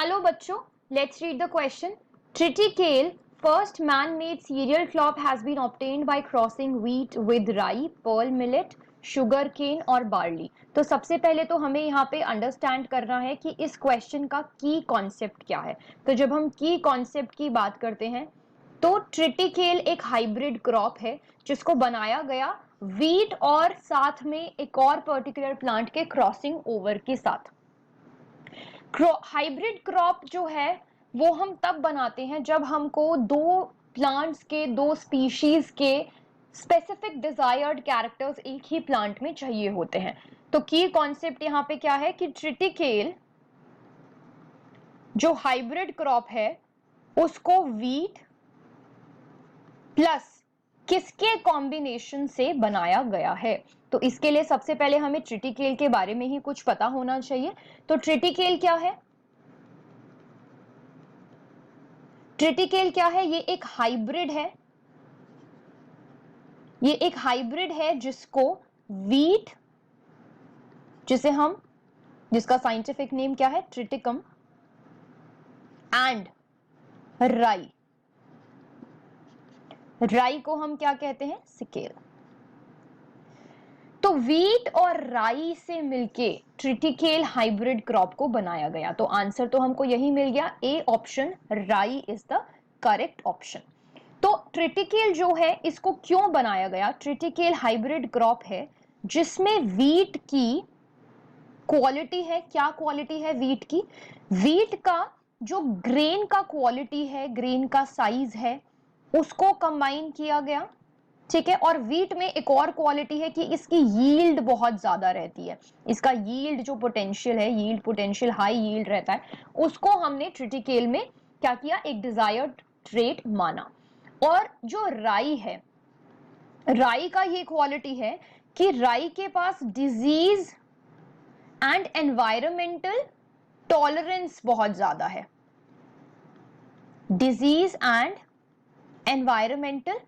Hello बच्चों, let's read the question. Triticale, first man-made cereal crop has been obtained by crossing wheat with rye, pearl millet, sugar cane और barley. तो सबसे पहले तो हमें यहाँ पे अंडरस्टैंड करना है कि इस क्वेश्चन का की कॉन्सेप्ट क्या है. तो जब हम की कॉन्सेप्ट की बात करते हैं तो ट्रिटिकेल एक हाइब्रिड क्रॉप है जिसको बनाया गया व्हीट और साथ में एक और पर्टिकुलर प्लांट के क्रॉसिंग ओवर के साथ. हाइब्रिड क्रॉप जो है वो हम तब बनाते हैं जब हमको दो प्लांट्स के, दो स्पीशीज के स्पेसिफिक डिजायर्ड कैरेक्टर्स एक ही प्लांट में चाहिए होते हैं. तो की कॉन्सेप्ट यहाँ पे क्या है कि ट्रिटिकेल जो हाइब्रिड क्रॉप है उसको व्हीट प्लस किसके कॉम्बिनेशन से बनाया गया है. तो इसके लिए सबसे पहले हमें ट्रिटिकेल के बारे में ही कुछ पता होना चाहिए. तो ट्रिटिकेल क्या है? ट्रिटिकेल क्या है? ये एक हाइब्रिड है. ये एक हाइब्रिड है जिसको व्हीट, जिसका साइंटिफिक नेम क्या है? ट्रिटिकम, एंड राई को हम क्या कहते हैं? सिकेल. तो व्हीट और राई से मिलके ट्रिटिकेल हाइब्रिड क्रॉप को बनाया गया. तो आंसर तो हमको यही मिल गया, ए ऑप्शन, राई इज द करेक्ट ऑप्शन. तो ट्रिटिकेल जो है इसको क्यों बनाया गया? ट्रिटिकेल हाइब्रिड क्रॉप है जिसमें व्हीट की क्वालिटी है. क्या क्वालिटी है व्हीट की? व्हीट का जो ग्रेन का क्वालिटी है, ग्रेन का साइज है, उसको कंबाइन किया गया. ठीक है. और व्हीट में एक और क्वालिटी है कि इसकी यील्ड बहुत ज्यादा रहती है. इसका यील्ड जो पोटेंशियल है, यील्ड पोटेंशियल हाई यील्ड रहता है, उसको हमने ट्रिटिकेल में क्या किया? एक डिजायर्ड ट्रेट माना. और जो राई है, राई का ये क्वालिटी है कि राई के पास डिजीज एंड एनवायरमेंटल टॉलरेंस बहुत ज्यादा है. डिजीज एंड एनवायरमेंटल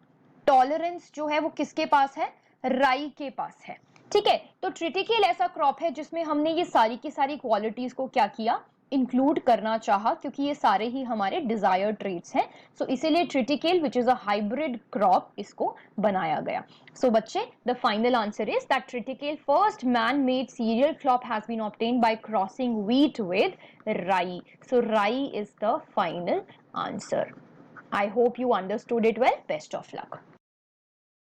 टॉलरेंस जो है वो किसके पास है? राई के पास है. ठीक है. तो ट्रिटिकेल ऐसा क्रॉप है जिसमें हमने ये सारी की सारी क्वालिटीज को क्या किया? इंक्लूड करना चाहा, क्योंकि ये सारे ही हमारे डिजायर्ड ट्रेट्स हैं. सो इसीलिए triticale which is a hybrid crop इसको बनाया गया. सो बच्चे, the final answer is that triticale first man made cereal crop has been obtained by crossing wheat with rye. So rye is the final answer. I hope you understood it well. Best of luck.